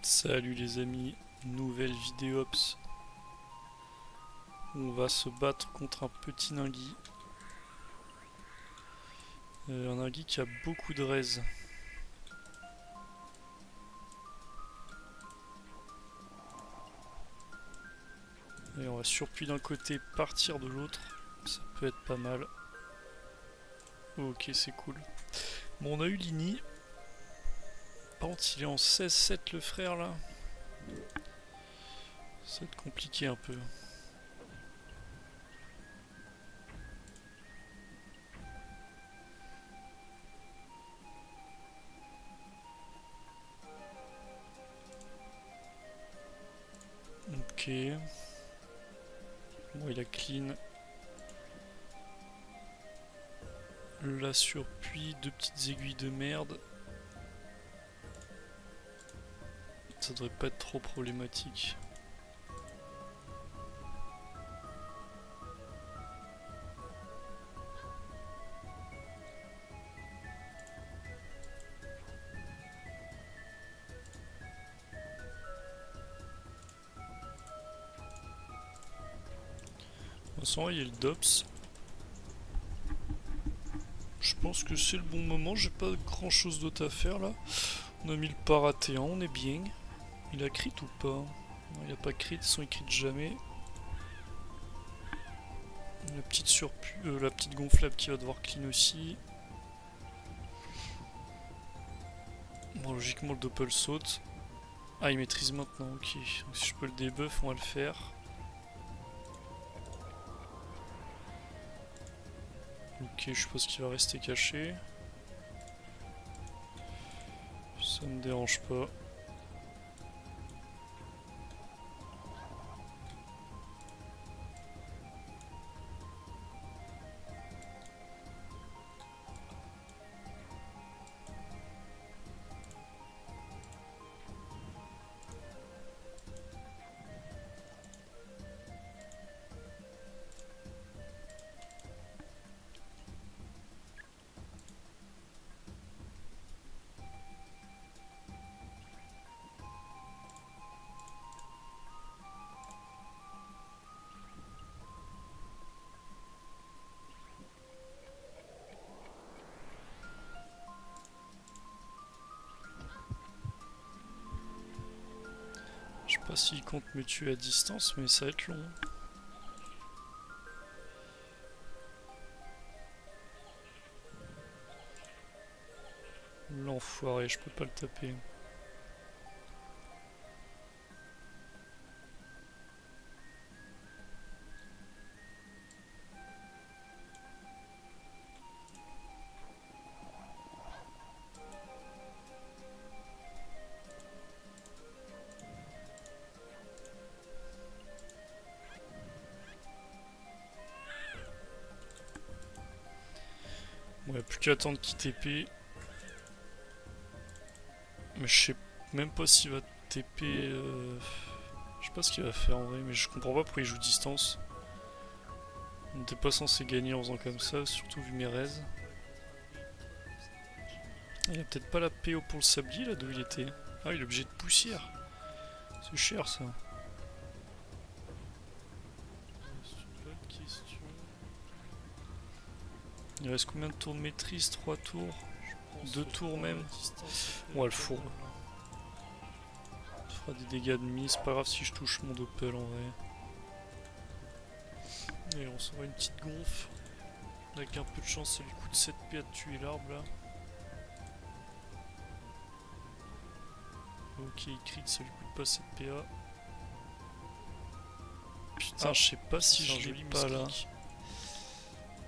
Salut les amis, nouvelle vidéo Ops. On va se battre contre un petit Ningui. Un Ningui qui a beaucoup de raise. Et on va surpuis d'un côté, partir de l'autre. Ça peut être pas mal. Ok, c'est cool. Bon, on a eu Lini. Par contre, il est en 16-7 le frère là. Ça va être compliqué un peu. Ok. Bon, il a clean. La surpuis, deux petites aiguilles de merde. Ça devrait pas être trop problématique. De toute façon, il y a le DOPS. Je pense que c'est le bon moment, j'ai pas grand chose d'autre à faire là. On a mis le paratéan, on est bien. Il a crit ou pas? Non, il a pas crit, son il crit jamais. La petite la petite gonflable qui va devoir clean aussi. Bon, logiquement le doppel saute. Ah, il maîtrise maintenant, ok. Donc si je peux le debuff, on va le faire. Ok, je suppose qu'il va rester caché. Ça me dérange pas. Je sais pas s'il compte me tuer à distance, mais ça va être long. L'enfoiré, je peux pas le taper. Ouais, plus qu'à attendre qu'il TP. Mais je sais même pas s'il va TP. Je sais pas ce qu'il va faire en vrai, mais je comprends pas pourquoi il joue distance. On n'était pas censé gagner en faisant comme ça, surtout vu mes raises. Il a peut-être pas la PO pour le sablier là d'où il était. Ah, il est obligé de poussière. C'est cher ça. C'est une bonne question. Il reste combien de tours de maîtrise? 3 tours? 2 tours même? On va le fourbe. Ça fera des dégâts de mise, c'est pas grave si je touche mon doppel en vrai. Et on s'envoie une petite gonfle. Avec un peu de chance, ça lui coûte 7 P à tuer l'arbre là. Ok, il crit, ça lui coûte pas 7 PA. Putain, je sais pas si je l'ai pas là.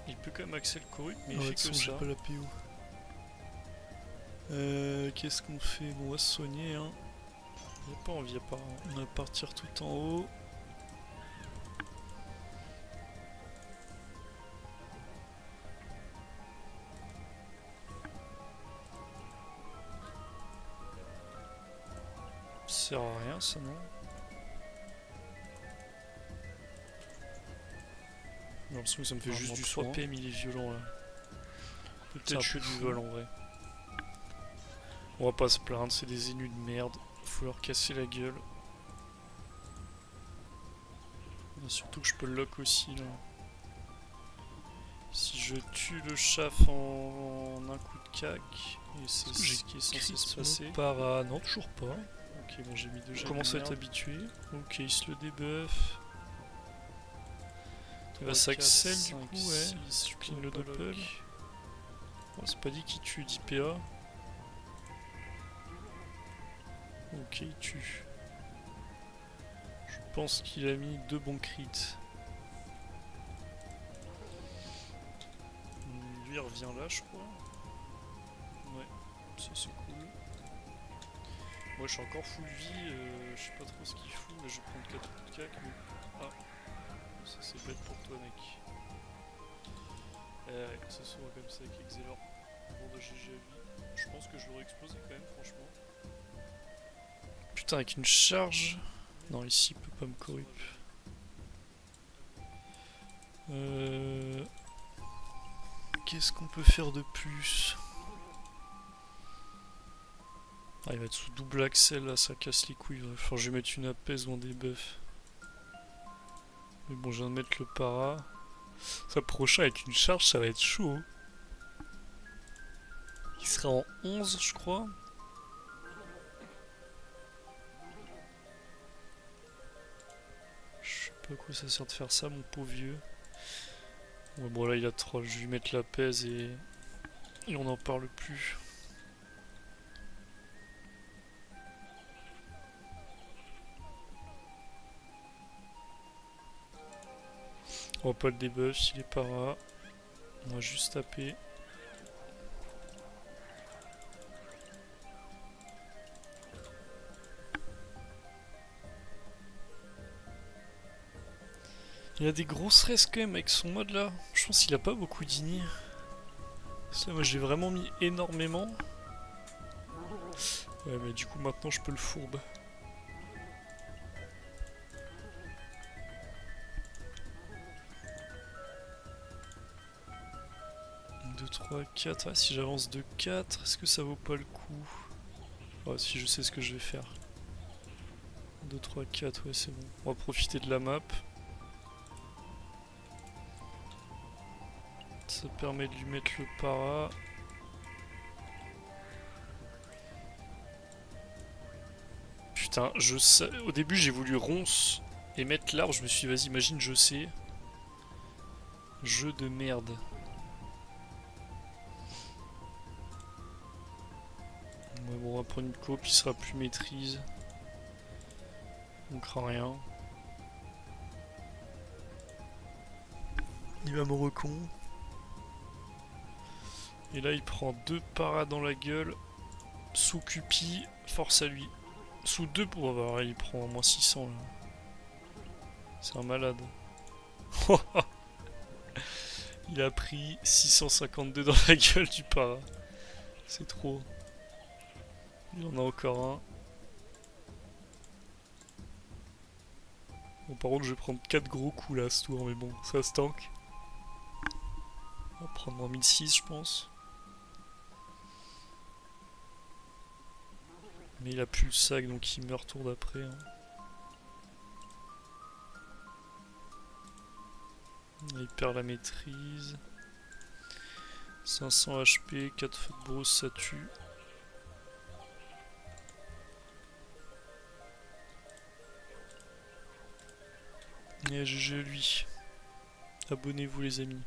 Il peut quand même axer le correct, mais il fait que ça. Pas la PO. Qu'est-ce qu'on fait? Bon, on va se soigner, hein. Il a pas envie apparemment. On va partir tout en haut. Ça sert à rien ça, non? J'ai l'impression que ça me fait juste du 3 PM, il est violent là. Peut-être que du vol en vrai. On va pas se plaindre, c'est des énus de merde. faut leur casser la gueule. Et surtout que je peux le lock aussi là. Si je tue le chaf en un coup de cac, et c'est ce qui est censé se passer. Para, non, toujours pas. Ok, bon, j'ai mis deux jets. Je commence à être habitué. Ok, il se le debuff. Bah, ça accèle du coup, ouais. Je clean le doppel. Bon, c'est pas dit qu'il tue d'IPA. Ok, il tue. Je pense qu'il a mis 2 bons crits. Lui il revient là, je crois. Ouais, ça c'est cool. Moi je suis encore full vie, je sais pas trop ce qu'il fout, mais je vais prendre 4 coups de cac. Mais... ah, ça c'est bête pour toi, mec. Ouais, que ce soit comme ça avec Exelor. Bon bah GG à lui. Je pense que je l'aurais explosé quand même, franchement. Putain, avec une charge. Non, ici il peut pas me corrup. Qu'est-ce qu'on peut faire de plus? Ah, il va être sous double axel là, ça casse les couilles. Enfin, je vais mettre une apaise ou un debuff. Mais bon, je viens de mettre le para. Ça, prochain avec une charge, ça va être chaud. Hein. Il sera en 11, je crois. Je sais pas à quoi ça sert de faire ça, mon pauvre vieux. Ouais, bon, là, il a 3. Je vais lui mettre l'apaise et on n'en parle plus. On va pas le debuff s'il est para. On va juste taper. Il a des grosses restes quand même avec son mode là. Je pense qu'il a pas beaucoup d'ini. Ça, moi j'ai vraiment mis énormément. Ouais, mais du coup maintenant je peux le fourbe. 2, 3, 4. Ah, si j'avance de 4, est-ce que ça vaut pas le coup? Ouais, si je sais ce que je vais faire. 2, 3, 4, ouais, c'est bon. On va profiter de la map. Ça permet de lui mettre le para. Putain, je sais. Au début, j'ai voulu ronce et mettre l'arbre. Je me suis dit, vas-y, imagine, je sais. Jeu de merde. Ouais, bon, on va prendre une coop, il sera plus maîtrise. On craint rien. Il va me recon. Et là, il prend 2 paras dans la gueule. Sous Cupi, force à lui. Sous 2 pour avoir, il prend au moins 600 là. C'est un malade. Il a pris 652 dans la gueule du para. C'est trop. Il y en a encore un. Bon, par contre, je vais prendre 4 gros coups là ce tour, mais bon, ça se tank. On va prendre en 1006, je pense. Mais il a plus le sac, donc il meurt tour d'après. Hein. Il perd la maîtrise. 500 HP, 4 feux de brousse, ça tue. Et GG lui. Abonnez-vous les amis.